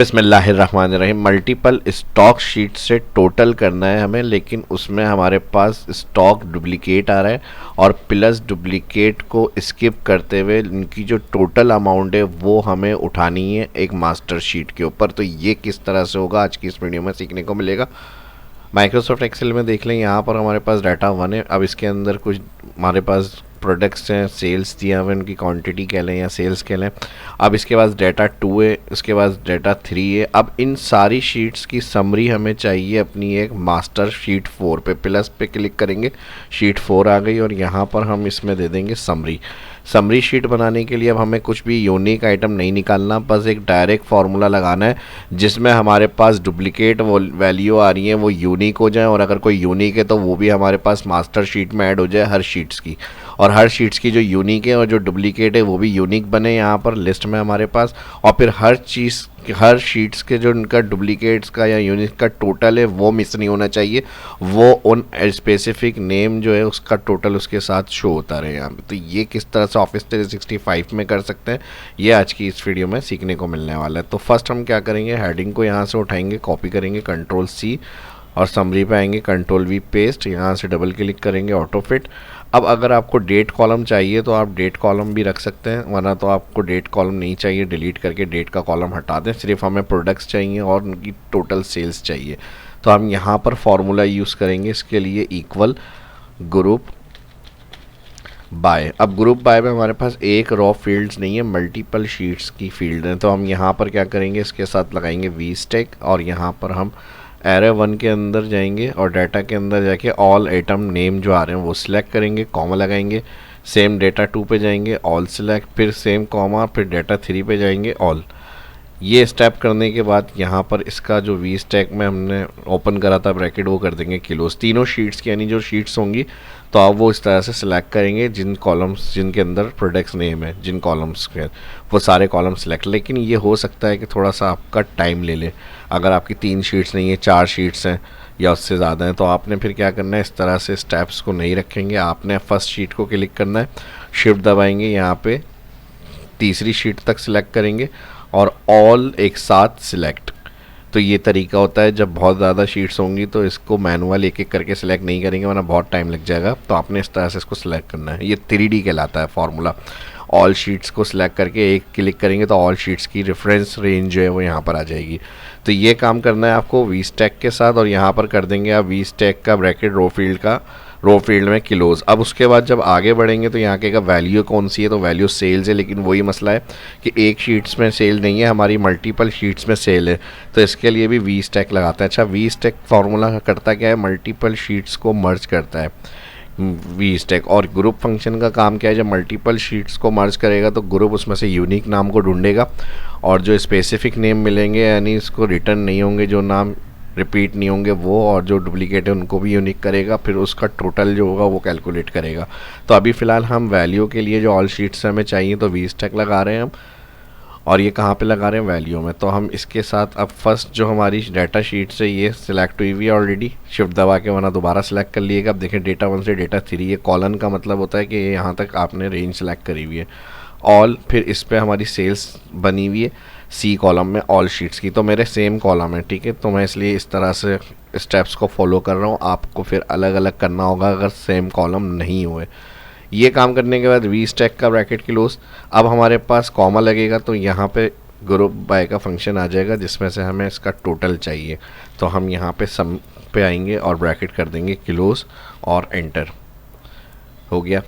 बिस्मिल्लाहिर्रहमानिर्रहीम। Multiple stock sheet से total करना है हमें, लेकिन उसमें हमारे पास स्टॉक डुप्लीकेट आ रहा है और प्लस डुप्लीकेट को स्किप करते हुए इनकी जो टोटल अमाउंट है वो हमें उठानी है एक मास्टर शीट के ऊपर। तो ये किस तरह से होगा आज की इस वीडियो में सीखने को मिलेगा। माइक्रोसॉफ्ट एक्सेल में देख लें, यहाँ पर हमारे पास डाटा 1 है। अब इसके अंदर कुछ हमारे पास प्रोडक्ट्स हैं, सेल्स दिया हुआ है, उनकी क्वांटिटी कह लें या सेल्स कह लें। अब इसके पास डाटा 2 है, उसके पास डाटा 3 है। अब इन सारी शीट्स की समरी हमें चाहिए अपनी एक मास्टर शीट 4 पे। प्लस पे क्लिक करेंगे, शीट 4 आ गई और यहाँ पर हम इसमें दे देंगे समरी। समरी शीट बनाने के लिए अब हमें कुछ भी यूनिक आइटम नहीं निकालना, बस एक डायरेक्ट फार्मूला लगाना है जिसमें हमारे पास डुप्लीकेट वैल्यू आ रही है वो यूनिक हो जाए, और अगर कोई यूनिक है तो वो भी हमारे पास मास्टर शीट में ऐड हो जाए हर शीट्स की। और हर शीट्स की जो यूनिक है और जो डुप्लीकेट है वो भी यूनिक बने यहाँ पर लिस्ट में हमारे पास। और फिर हर शीट्स के जो उनका डुप्लीकेट्स का या यूनिक का टोटल है वो मिस नहीं होना चाहिए, वो उन स्पेसिफिक नेम जो है उसका टोटल उसके साथ शो होता रहे यहाँ पे। तो ये किस तरह से ऑफिस 365 में कर सकते हैं, ये आज की इस वीडियो में सीखने को मिलने वाला है। तो फर्स्ट हम क्या करेंगे, हेडिंग को यहाँ से उठाएंगे, कॉपी करेंगे Ctrl+C और समरी पे आएंगे, Ctrl+V पेस्ट, यहाँ से डबल क्लिक करेंगे ऑटो फिट। अब अगर आपको डेट कॉलम चाहिए तो आप डेट कॉलम भी रख सकते हैं, वरना तो आपको डेट कॉलम नहीं चाहिए, डिलीट करके डेट का कॉलम हटा दें। सिर्फ हमें प्रोडक्ट्स चाहिए और उनकी टोटल सेल्स चाहिए। तो हम यहाँ पर फॉर्मूला यूज़ करेंगे इसके लिए, इक्वल ग्रुप बाय। अब ग्रुप बाय में हमारे पास एक रॉ फील्ड्स नहीं है, मल्टीपल शीट्स की फील्ड है। तो हम यहाँ पर क्या करेंगे, इसके साथ लगाएंगे वी-स्टैक और यहाँ पर हम एरे 1 के अंदर जाएंगे और डाटा के अंदर जाके ऑल आइटम नेम जो आ रहे हैं वो सिलेक्ट करेंगे, कॉमा लगाएंगे। सेम डाटा 2 पे जाएंगे, ऑल सिलेक्ट, फिर सेम कॉमा, फिर डाटा 3 पे जाएंगे, ऑल। ये स्टेप करने के बाद यहाँ पर इसका जो वी स्टैक में हमने ओपन करा था ब्रैकेट वो कर देंगे किलोस। तीनों शीट्स की यानी जो शीट्स होंगी तो आप वो इस तरह से सिलेक्ट करेंगे, जिन कॉलम्स जिनके अंदर प्रोडक्ट्स नेम है, जिन कॉलम्स के वो सारे कॉलम सिलेक्ट। लेकिन ये हो सकता है कि थोड़ा सा आपका टाइम ले ले। अगर आपकी 3 शीट्स नहीं है, 4 शीट्स हैं या उससे ज़्यादा हैं, तो आपने फिर क्या करना है, इस तरह से स्टेप्स को नहीं रखेंगे। आपने फर्स्ट शीट को क्लिक करना है, शिफ्ट दबाएंगे, यहाँ पे तीसरी शीट तक सिलेक्ट करेंगे और ऑल एक साथ सिलेक्ट। तो ये तरीका होता है, जब बहुत ज़्यादा शीट्स होंगी तो इसको मैनुअल एक एक करके सिलेक्ट नहीं करेंगे वरना बहुत टाइम लग जाएगा। तो आपने इस तरह से इसको सिलेक्ट करना है। ये 3D कहलाता है फार्मूला। ऑल शीट्स को सिलेक्ट करके एक क्लिक करेंगे तो ऑल शीट्स की रेफरेंस रेंज जो है वो यहाँ पर आ जाएगी। तो ये काम करना है आपको वी स्टैक के साथ, और यहाँ पर कर देंगे आप वी स्टैक का ब्रैकेट रो फील्ड में किलोज। अब उसके बाद जब आगे बढ़ेंगे तो यहाँ के वैल्यू कौन सी है, तो वैल्यू सेल्स है। लेकिन वही मसला है कि एक शीट्स में सेल नहीं है, हमारी मल्टीपल शीट्स में सेल है। तो इसके लिए भी वी स्टैक लगाता है। अच्छा, वी स्टैक फार्मूला करता क्या है, मल्टीपल शीट्स को मर्ज करता है वी स्टैक। और ग्रुप फंक्शन का काम क्या है, जब मल्टीपल शीट्स को मर्ज करेगा तो ग्रुप उसमें से यूनिक नाम को ढूंढेगा और जो स्पेसिफिक नेम मिलेंगे यानी इसको रिटर्न नहीं होंगे, जो नाम रिपीट नहीं होंगे वो, और जो डुप्लीकेट है उनको भी यूनिक करेगा। फिर उसका टोटल जो होगा वो कैलकुलेट करेगा। तो अभी फ़िलहाल हम वैल्यू के लिए जो ऑल शीट्स हमें चाहिए तो वी स्टैक लगा रहे हैं हम, और ये कहाँ पे लगा रहे हैं, वैल्यू में। तो हम इसके साथ अब फर्स्ट जो हमारी डाटा शीट से ये सिलेक्ट हुई हुई है ऑलरेडी, शिफ्ट दबा के वरना दोबारा सिलेक्ट कर लिएगा। अब देखें डाटा 1 से डाटा 3, ये कॉलन का मतलब होता है कि यहाँ तक आपने रेंज सेलेक्ट करी हुई है, ऑल। फिर इस पर हमारी सेल्स बनी हुई है सी कॉलम में ऑल शीट्स की, तो मेरे सेम कॉलम है, ठीक है। तो मैं इसलिए इस तरह से स्टेप्स को फॉलो कर रहा हूँ। आपको फिर अलग अलग करना होगा अगर सेम कॉलम नहीं हुए। ये काम करने के बाद वी स्टैक का ब्रैकेट क्लोज। अब हमारे पास कॉमा लगेगा तो यहाँ पे ग्रुप बाय का फंक्शन आ जाएगा जिसमें से हमें इसका टोटल चाहिए। तो हम यहाँ पे सम पे आएंगे और ब्रैकेट कर देंगे क्लोज और एंटर, हो गया।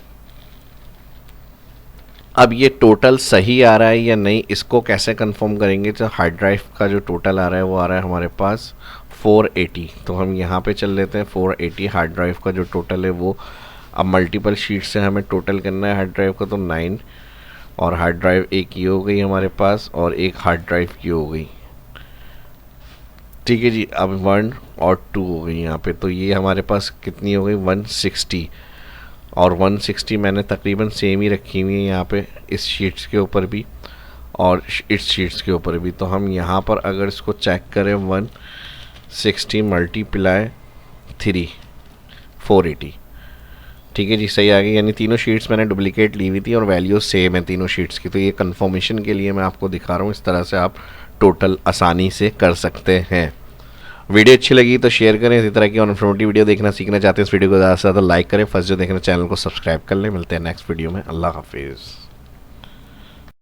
अब ये टोटल सही आ रहा है या नहीं, इसको कैसे कंफर्म करेंगे, तो हार्ड ड्राइव का जो टोटल आ रहा है वो आ रहा है हमारे पास 480। तो हम यहाँ पे चल लेते हैं, 480 हार्ड ड्राइव का जो टोटल है वो। अब मल्टीपल शीट से हमें टोटल करना है हार्ड ड्राइव का, तो 9, और हार्ड ड्राइव एक की हो गई हमारे पास और एक हार्ड ड्राइव की हो गई, ठीक है जी। अब 1 और 2 हो गई यहाँ पे, तो ये हमारे पास कितनी हो गई, 160। और 160 मैंने तकरीबन सेम ही रखी हुई है यहाँ पे, इस शीट्स के ऊपर भी और इस शीट्स के ऊपर भी। तो हम यहाँ पर अगर इसको चेक करें, 160 मल्टीप्लाई 3, 480, ठीक है जी, सही आ गई। यानी तीनों शीट्स मैंने डुप्लीकेट ली हुई थी और वैल्यू सेम है तीनों शीट्स की। तो ये कंफर्मेशन के लिए मैं आपको दिखा रहा हूँ, इस तरह से आप टोटल आसानी से कर सकते हैं। वीडियो अच्छी लगी तो शेयर करें। इसी तरह की और इन्फॉर्मेटिव वीडियो देखना सीखना चाहते हैं इस वीडियो को ज़्यादा से ज़्यादा लाइक करें। फर्स्ट जो देखना चैनल को सब्सक्राइब कर लें। मिलते हैं नेक्स्ट वीडियो में। अल्लाह हाफिज़।